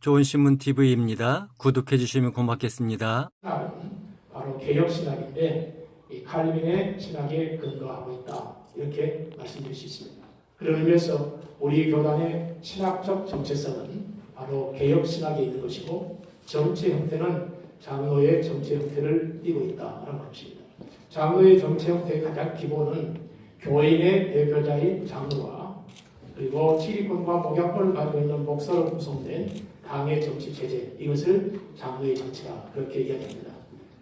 좋은신문 TV입니다. 구독해 주시면 고맙겠습니다. 신학은 바로 개혁신학인데 이 칼빈의 신학에 근거하고 있다. 이렇게 말씀드릴 수 있습니다. 그런 의미에서 우리 교단의 신학적 정체성은 바로 개혁신학에 있는 것이고 정치 형태는 장로의 정치 형태를 띠고 있다라는 것입니다. 장로의 정치 형태의 가장 기본은 교인의 대표자인 장로와 그리고 지휘권과 목약권을 가지고 있는 목사로 구성된 당의 정치 체제, 이것을 장로의 정치다 그렇게 이야기합니다.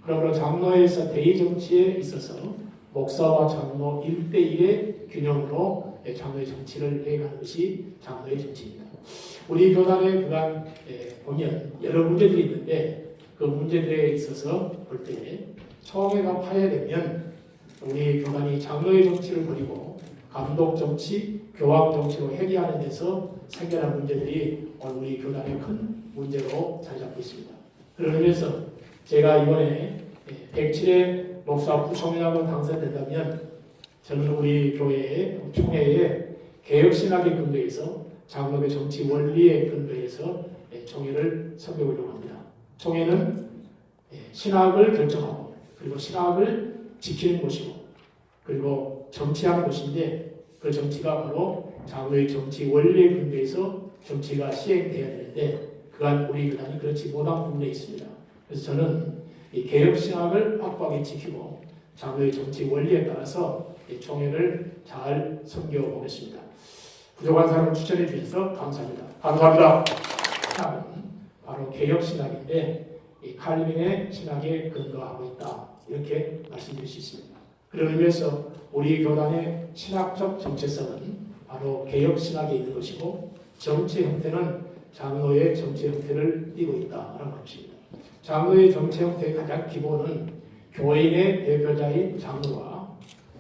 그러므로 장로에서 대의 정치에 있어서 목사와 장로 1대1의 균형으로 장로의 정치를 해가는 것이 장로의 정치입니다. 우리 교단에 그간 보면 여러 문제들이 있는데 그 문제들에 있어서 볼 때 처음에가 파해되면 우리 교단이 장로의 정치를 버리고 감독 정치, 교황 정치로 해결하는 데서 생겨난 문제들이 우리 교단의 큰 문제로 자리 잡고 있습니다. 그런 의미에서 제가 이번에 107회 목사 부총회하고 당선된다면 저는 우리 교회의 총회에 개혁신학의 근거에서 장로의 정치 원리의 근거에서 총회를 섬겨보려고 합니다. 총회는 신학을 결정하고 그리고 신학을 지키는 곳이고 그리고 정치하는 곳인데 그 정치가 바로 장로의 정치 원리의 근거에서 정치가 시행되어야 되는데 그간 우리 교단이 그렇지 못한 부분에 있습니다. 그래서 저는 이 개혁신학을 확고하게 지키고 장로의 정치 원리에 따라서 이 총회를 잘 섬겨보겠습니다. 부족한 사람을 추천해 주셔서 감사합니다. 감사합니다. 신학은 바로 개혁신학인데 이 칼빈의 신학에 근거하고 있다. 이렇게 말씀드릴 수 있습니다. 그런 의미에서 우리 교단의 신학적 정체성은 바로 개혁신학에 있는 것이고 정치 형태는 장로의 정치 형태를 띠고 있다는 것입니다. 장로의 정치 형태의 가장 기본은 교인의 대표자인 장로와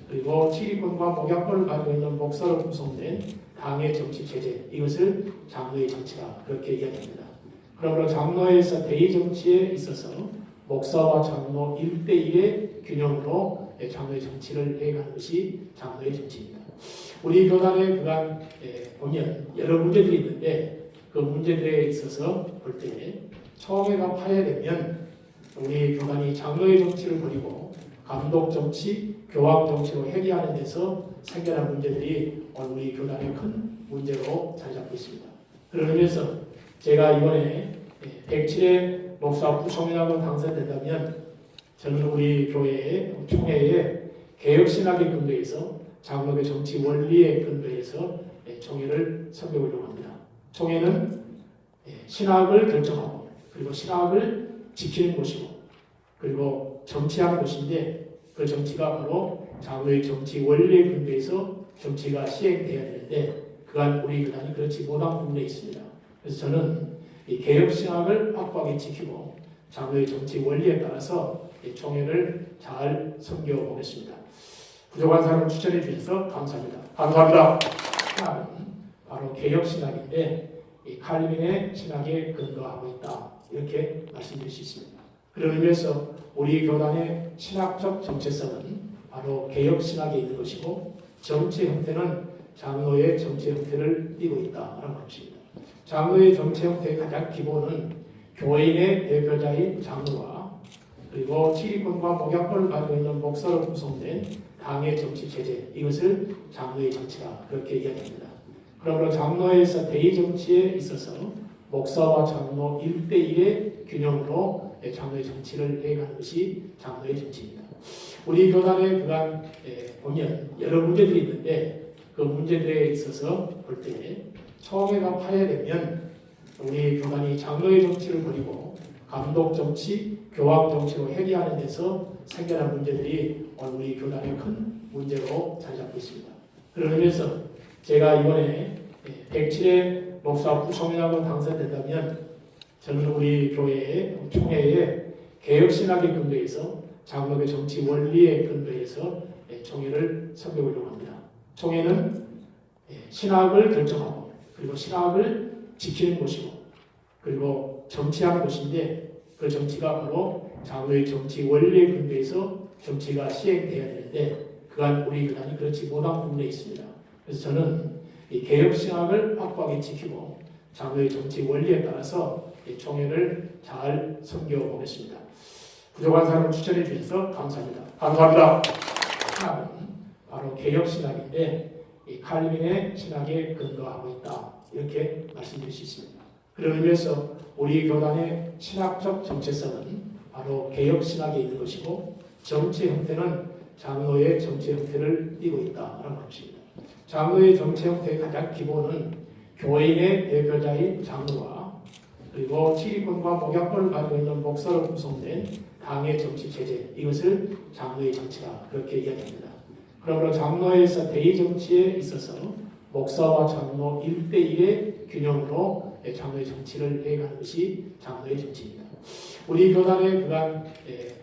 그리고 지휘권과 목약권을 가지고 있는 목사로 구성된 당의 정치 체제, 이것을 장로의 정치다 그렇게 이야기합니다. 그러므로 장로에서 대의 정치에 있어서 목사와 장로 1대1의 균형으로 장로의 정치를 해가는 것이 장로의 정치입니다. 우리 교단에 그간 보면 여러 문제들이 있는데 그 문제들에 있어서 볼 때 처음에가 파해되면 우리 교단이 장로의 정치를 버리고 감독 정치, 교황 정치로 해결하는 데서 생겨난 문제들이 우리 교단의 큰 문제로 자리 잡고 있습니다. 그런 의미에서 제가 이번에 107회 목사 부총회하고 당선된다면 저는 우리 교회의 총회에 개혁신학의 근거에서 장로의 정치 원리의 근거에서 총회를 섬겨보려고 합니다. 총회는 신학을 결정하고 그리고 신학을 지키는 곳이고 그리고 정치하는 곳인데 그 정치가 바로 장로의 정치 원리의 근거에서 정치가 시행되어야 되는데 그간 우리 교단이 그렇지 못한 부분에 있습니다. 그래서 저는 이 개혁신학을 확고하게 지키고 장로의 정치 원리에 따라서 이 총회를 잘 섬겨보겠습니다. 부족한 사람을 추천해 주셔서 감사합니다. 감사합니다. 신학은 바로 개혁신학인데 이 칼빈의 신학에 근거하고 있다. 이렇게 말씀드릴 수 있습니다. 그런 의미에서 우리 교단의 신학적 정체성은 바로 개혁신학에 있는 것이고 정치 형태는 장로의 정치 형태를 띠고 있다는 것입니다. 장로의 정치 형태의 가장 기본은 교인의 대표자인 장로와 그리고 지휘권과 목약권을 가지고 있는 목사로 구성된 당의 정치 체제, 이것을 장로의 정치다 그렇게 이야기합니다. 그러므로 장로에서 대의 정치에 있어서 목사와 장로 1대1의 균형으로 장로의 정치를 해가는 것이 장로의 정치입니다. 우리 교단에 그간 보면 여러 문제들이 있는데 그 문제들에 있어서 볼 때 처음에가 파해되면 우리 교단이 장로의 정치를 버리고 감독 정치, 교황 정치로 해결하는 데서 생겨난 문제들이 우리 교단의 큰 문제로 자리 잡고 있습니다. 그런 의미에서 제가 이번에 107회 목사 부총회하고 당선된다면 저는 우리 교회의 총회에 개혁신학의 근거에서 장로의 정치 원리의 근거에서 총회를 섬겨보려고 합니다. 총회는 신학을 결정하고 그리고 신학을 지키는 곳이고 그리고 정치하는 곳인데 그 정치가 바로 장로의 정치 원리의 근거에서 정치가 시행되어야 되는데 그간 우리 교단이 그렇지 못한 부분에 있습니다. 그래서 저는 이 개혁신학을 확고하게 지키고 장로의 정치 원리에 따라서 총회를 잘 섬겨보겠습니다. 부족한 사람을 추천해 주셔서 감사합니다. 감사합니다. 신학은 바로 개혁신학인데 이 칼빈의 신학에 근거하고 있다. 이렇게 말씀드릴 수 있습니다. 그런 의미에서 우리 교단의 신학적 정체성은 바로 개혁신학에 있는 것이고 정치 형태는 장로의 정치 형태를 띠고 있다라는 것입니다. 장로의 정치 형태의 가장 기본은 교인의 대표자인 장로와 그리고 지휘권과 목약권을 가지고 있는 목사로 구성된 당의 정치 체제, 이것을 장로의 정치다 그렇게 이야기합니다. 그러므로 장로에서 대의 정치에 있어서 목사와 장로 1대1의 균형으로 장로의 정치를 해가는 것이 장로의 정치입니다. 우리 교단에 그간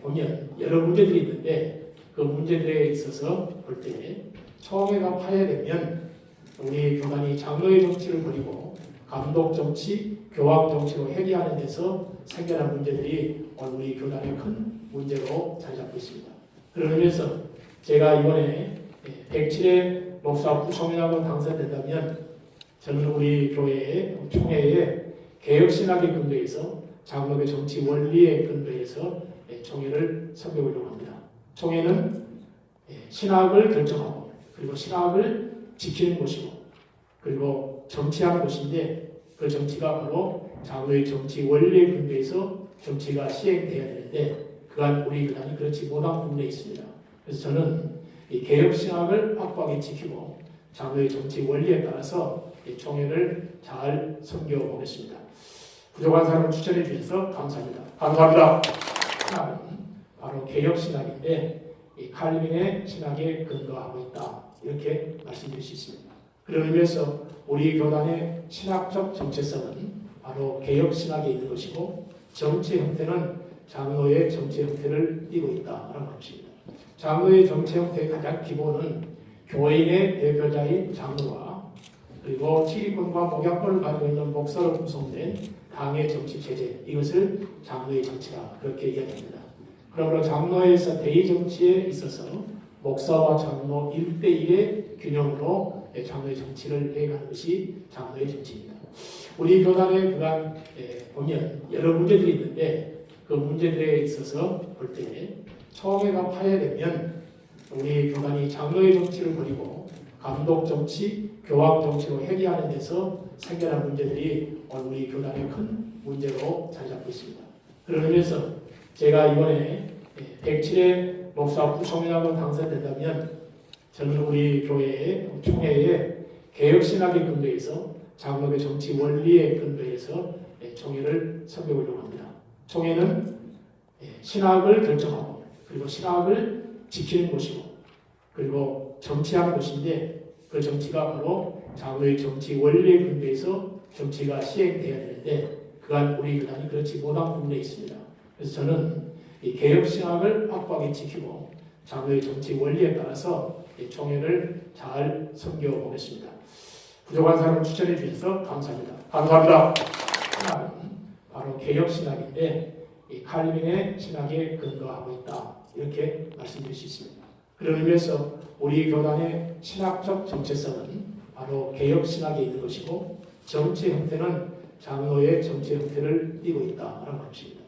보면 여러 문제들이 있는데 그 문제들에 있어서 볼 때 총회가 파해되면 우리 교단이 장로의 정치를 버리고 감독 정치, 교황 정치로 회귀하는 데서 생겨난 문제들이 오늘 우리 교단의 큰 문제로 자리 잡고 있습니다. 그런 의미에서 제가 이번에 107회 목사 부총회장으로 당선된다면 저는 우리 교회의 총회에 개혁신학의 근거에서 장로의 정치 원리의 근거에서 총회를 섬겨보려고 합니다. 총회는 신학을 결정하고 그리고 신학을 지키는 곳이고 그리고 정치하는 곳인데 그 정치가 바로 장로의 정치 원리의 근거에서 정치가 시행되어야 되는데 그간 우리 교단이 그렇지 못한 부분에 있습니다. 그래서 저는 이 개혁신학을 확고하게 지키고 장로의 정치 원리에 따라서 이 총회를 잘 섬겨보겠습니다. 부족한 사람을 추천해 주셔서 감사합니다. 감사합니다. 신학은 바로 개혁신학인데 이 칼빈의 신학에 근거하고 있다. 이렇게 말씀드릴 수 있습니다. 그런 의미에서 우리 교단의 신학적 정체성은 바로 개혁신학에 있는 것이고 정치 형태는 장로의 정치 형태를 띠고 있다는 것입니다. 장로의 정치 형태의 가장 기본은 교인의 대표자인 장로와 그리고 지휘권과 목약권을 가지고 있는 목사로 구성된 당의 정치 체제, 이것을 장로의 정치다 그렇게 이야기합니다. 그러므로 장로에서 대의 정치에 있어서 목사와 장로 1대1의 균형으로 장로의 정치를 해가는 것이 장로의 정치입니다. 우리 교단에 그간 보면 여러 문제들이 있는데 그 문제들에 있어서 볼 때 총회가 파해되면 우리 교단이 장로의 정치를 버리고 감독 정치, 교황 정치로 회귀하는 데서 생겨난 문제들이 오늘 우리 교단의 큰 문제로 자리 잡고 있습니다. 그런 의미에서 제가 이번에 107회 목사 부총회장으로 당선된다면 저는 우리 교회의 총회에 개혁신학의 근거에서 장로의 정치 원리의 근거에서 총회를 섬겨보려고 합니다. 총회는 신학을 결정하고 그리고 신학을 지키는 곳이고 그리고 정치하는 곳인데 그 정치가 바로 장로의 정치 원리의 근거에서 정치가 시행되어야 되는데 그간 우리 교단이 그렇지 못한 부분에 있습니다. 그래서 저는 이 개혁신학을 확고하게 지키고 장로의 정치 원리에 따라서 이 총회를 잘 섬겨보겠습니다. 부족한 사람을 추천해 주셔서 감사합니다. 감사합니다. 신학은 바로 개혁신학인데 이 칼빈의 신학에 근거하고 있다. 이렇게 말씀드릴 수 있습니다. 그런 의미에서 우리 교단의 신학적 정체성은 바로 개혁신학에 있는 것이고 정치 형태는 장로의 정치 형태를 띠고 있다는 것입니다.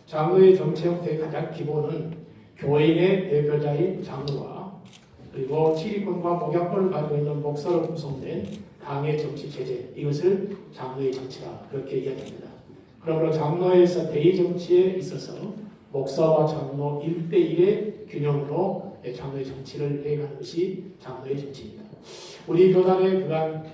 장로의 정치 형태의 가장 기본은 교인의 대표자인 장로와 그리고 지휘권과 목약권을 가지고 있는 목사로 구성된 당의 정치 체제, 이것을 장로의 정치다 그렇게 이야기합니다. 그러므로 장로에서 대의 정치에 있어서 목사와 장로 1대1의 균형으로 장로의 정치를 해가는 것이 장로의 정치입니다. 우리 교단에 그간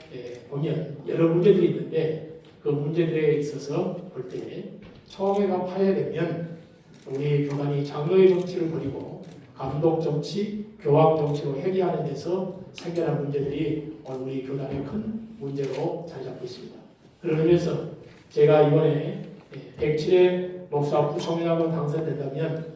보면 여러 문제들이 있는데 그 문제들에 있어서 볼 때 총회가 파해되면 우리 교단이 장로의 정치를 버리고 감독 정치, 교황 정치로 회귀하는 데서 생겨난 문제들이 오늘 우리 교단의 큰 문제로 자리 잡고 있습니다. 그런 의미에서 제가 이번에 107회 목사 부총회장으로 당선된다면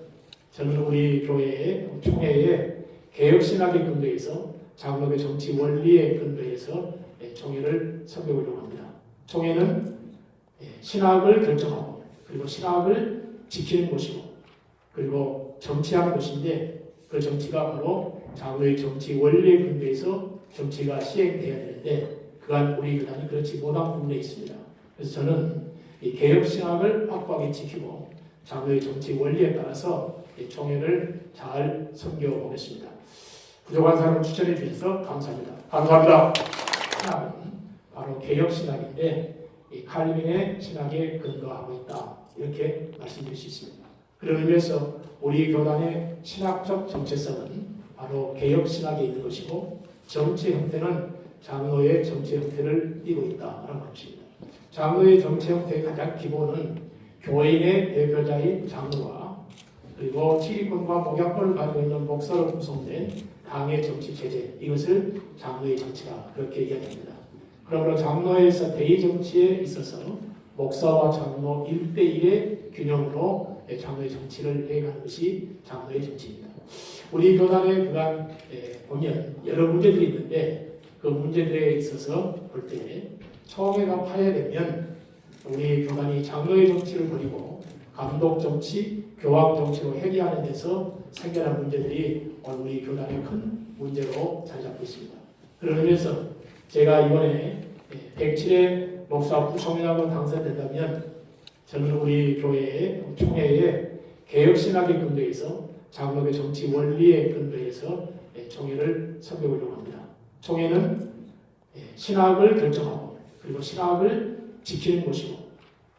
저는 우리 교회의 총회에 개혁신학의 근거에서 장로의 정치 원리의 근거에서 총회를 섬겨보려고 합니다. 총회는 신학을 결정하고 그리고 신학을 지키는 곳이고 그리고 정치하는 곳인데 그 정치가 바로 장로의 정치 원리의 근거에서 정치가 시행되어야 되는데 그간 우리 교단이 그렇지 못한 부분에 있습니다. 그래서 저는 이 개혁신학을 확고하게 지키고 장로의 정치 원리에 따라서 이 총회를 잘 섬겨보겠습니다. 부족한 사람을 추천해 주셔서 감사합니다. 감사합니다. 신학은 바로 개혁신학인데 이 칼빈의 신학에 근거하고 있다. 이렇게 말씀드릴 수 있습니다. 그런 의미에서 우리 교단의 신학적 정체성은 바로 개혁신학에 있는 것이고 정치 형태는 장로의 정치 형태를 띠고 있다라는 것입니다. 장로의 정치 형태의 가장 기본은 교인의 대표자인 장로와 그리고 지휘권과 목양권을 가지고 있는 목사로 구성된 당의 정치 체제, 이것을 장로의 정치라 그렇게 이야기합니다. 그러므로 장로에서 대의 정치에 있어서 목사와 장로 1대1의 균형으로 장로의 정치를 해가는 것이 장로의 정치입니다. 우리 교단에 그간 보면 여러 문제들이 있는데 그 문제들에 있어서 볼 때 총회가 파해되면 우리 교단이 장로의 정치를 버리고 감독 정치, 교황 정치로 해결하는 데서 생겨난 문제들이 오늘 우리 교단의 큰 문제로 자리 잡고 있습니다. 그런 의미에서 제가 이번에 107회 목사 부총회장으로 당선된다면 저는 우리 교회의 총회에 개혁신학의 근거에서 장로의 정치 원리의 근거에서 총회를 섬겨보려고 합니다. 총회는 신학을 결정하고 그리고 신학을 지키는 곳이고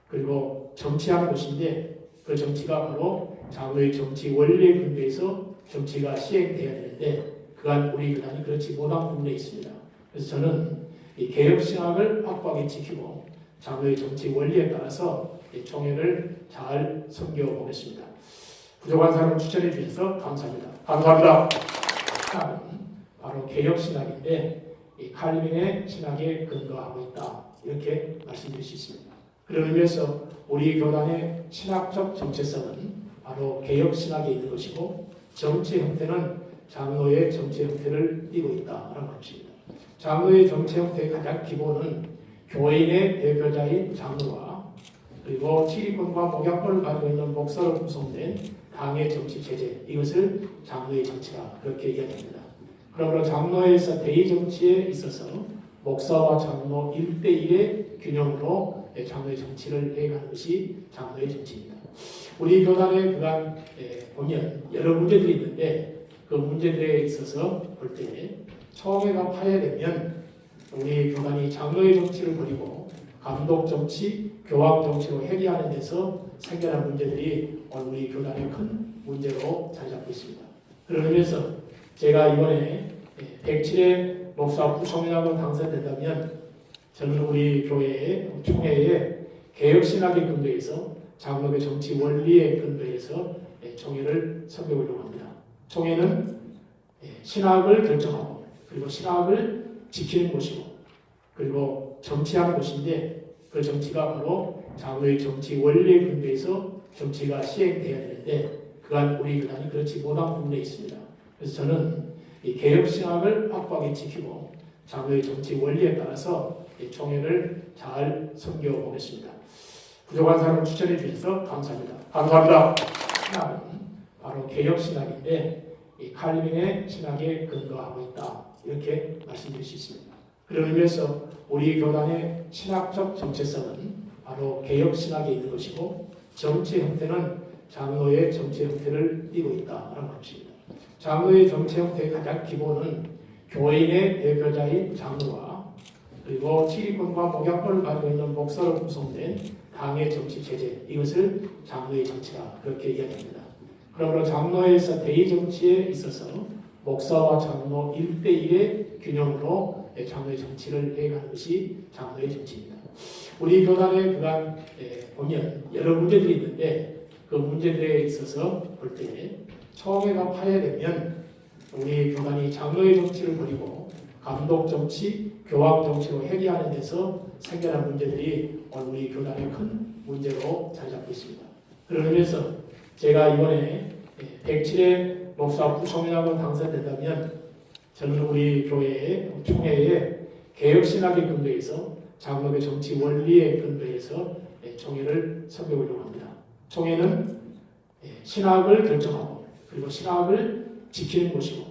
그리고 정치하는 곳인데 그 정치가 바로 장로의 정치 원리의 근거에서 정치가 시행되어야 되는데 그간 우리 교단이 그렇지 못한 부분에 있습니다. 그래서 저는 이 개혁신학을 확고하게 지키고 장로의 정치 원리에 따라서 이 총회를 잘 섬겨보겠습니다. 부족한 사람을 추천해 주셔서 감사합니다. 감사합니다. 신학은 바로 개혁신학인데 이 칼빈의 신학에 근거하고 있다. 이렇게 말씀드릴 수 있습니다. 그런 의미에서 우리 교단의 신학적 정체성은 바로 개혁신학에 있는 것이고 정치 형태는 장로의 정치 형태를 띠고 있다는 것입니다. 장로의 정치 형태의 가장 기본은 교인의 대표자인 장로와 그리고 지휘권과 목양권을 가지고 있는 목사로 구성된 당의 정치 체제, 이것을 장로의 정치라 그렇게 이야기합니다. 그러므로 장로에서 대의 정치에 있어서 목사와 장로 1대1의 균형으로 장로의 정치를 해가는 것이 장로의 정치입니다. 우리 교단에 그간 보면 여러 문제들이 있는데 그 문제들에 있어서 볼 때 총회가 파해되면 우리 교단이 장로의 정치를 버리고 감독 정치, 교황 정치로 해결하는 데서 생겨난 문제들이 오늘 우리 교단의 큰 문제로 자리 잡고 있습니다. 그런 의미에서 제가 이번에 107회 목사 부총회장으로 당선된다면 저는 우리 교회의 총회에 개혁신학의 근거에서 장로의 정치 원리의 근거에서 총회를 섬겨보려고 합니다. 총회는 신학을 결정하고 그리고 신학을 지키는 곳이고 그리고 정치하는 곳인데 그 정치가 바로 장로의 정치 원리의 근거에서 정치가 시행되어야 되는데 그간 우리 교단이 그렇지 못한 부분에 있습니다. 그래서 저는 이 개혁신학을 확고하게 지키고 장로의 정치 원리에 따라서 이 총회를 잘 섬겨보겠습니다. 부족한 사람을 추천해 주셔서 감사합니다. 감사합니다. 신학은 바로 개혁신학인데 이 칼빈의 신학에 근거하고 있다. 이렇게 말씀드릴 수 있습니다. 그런 의미에서 우리 교단의 신학적 정체성은 바로 개혁신학에 있는 것이고 정치 형태는 장로의 정치 형태를 띠고 있다는 것입니다. 장로의 정치 형태의 가장 기본은 교인의 대표자인 장로와 그리고 지휘권과 목양권을 가지고 있는 목사로 구성된 당의 정치 체제, 이것을 장로의 정치라 그렇게 이야기합니다. 그러므로 장로에서 대의 정치에 있어서 목사와 장로 1대1의 균형으로 장로의 정치를 해가는 것이 장로의 정치입니다. 우리 교단에 그간 보면 여러 문제들이 있는데 그 문제들에 있어서 볼 때 총회가 파해되면 우리 교단이 장로의 정치를 버리고 감독 정치, 교황 정치로 해결하는 데서 생겨난 문제들이 오늘 우리 교단의 큰 문제로 자리 잡고 있습니다. 그런 의미에서 제가 이번에 107회 목사 부총회장으로 당선된다면 저는 우리 교회의 총회에 개혁신학의 근거에서 장로의 정치 원리의 근거에서 총회를 섬겨보려고 합니다. 총회는 신학을 결정하고 그리고 신학을 지키는 곳이고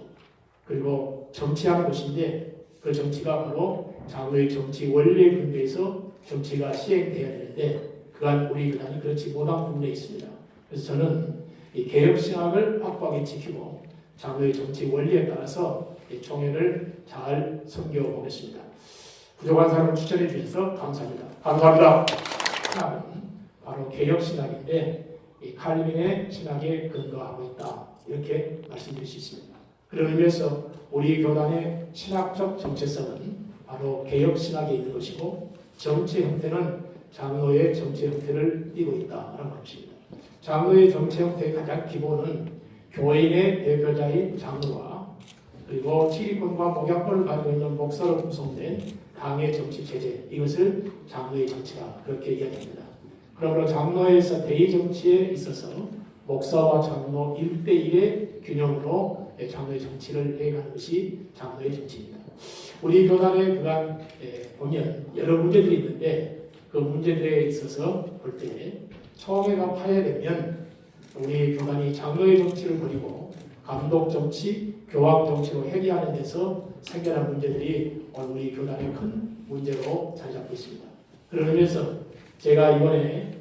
그리고 정치하는 곳인데 그 정치가 바로 장로의 정치 원리의 근거에서 정치가 시행되어야 되는데 그간 우리 교단이 그렇지 못한 부분에 있습니다. 그래서 저는 이 개혁신학을 확고하게 지키고 장로의 정치 원리에 따라서 이 총회를 잘 섬겨보겠습니다. 부족한 사람을 추천해 주셔서 감사합니다. 감사합니다. 신학은 바로 개혁신학인데 이 칼빈의 신학에 근거하고 있다. 이렇게 말씀드릴 수 있습니다. 그런 의미에서 우리 교단의 신학적 정체성은 바로 개혁신학에 있는 것이고 정치 형태는 장로의 정치 형태를 띠고 있다라는 것입니다. 장로의 정치 형태의 가장 기본은 교인의 대표자인 장로와 그리고 치리권과 목양권을 가지고 있는 목사로 구성된 당의 정치 체제, 이것을 장로의 정치다 그렇게 이야기합니다. 그러므로 장로에서 대의 정치에 있어서 목사와 장로 1대1의 균형으로 장로의 정치를 해가는 것이 장로의 정치입니다. 우리 교단에 그간 보면 여러 문제들이 있는데 그 문제들에 있어서 볼 때 총회가 파해되면 우리 교단이 장로의 정치를 버리고 감독 정치, 교황 정치로 해결하는 데서 생겨난 문제들이 오늘 우리 교단의 큰 문제로 자리 잡고 있습니다. 그런 의미에서 제가 이번에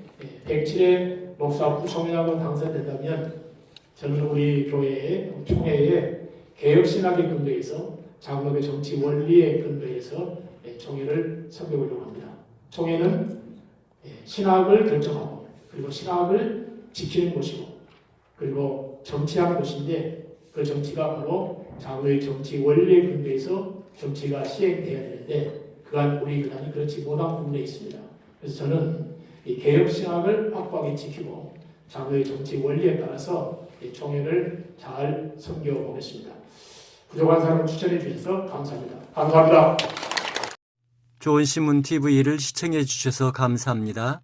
107회 목사 부총회장으로 당선된다면 저는 우리 교회의 총회에 개혁신학의 근거에서 장로의 정치 원리의 근거에서 총회를 섬겨보려고 합니다. 총회는 신학을 결정하고 그리고 신학을 지키는 곳이고 그리고 정치하는 곳인데 그 정치가 바로 장로의 정치 원리의 근거에서 정치가 시행되어야 되는데 그간 우리 교단이 그렇지 못한 부분에 있습니다. 그래서 저는 이 개혁신학을 확고하게 지키고 장로의 정치 원리에 따라서 이 총회를 잘 섬겨보겠습니다. 부족한 사람을 추천해 주셔서 감사합니다. 감사합니다. 좋은 신문 TV를 시청해 주셔서 감사합니다.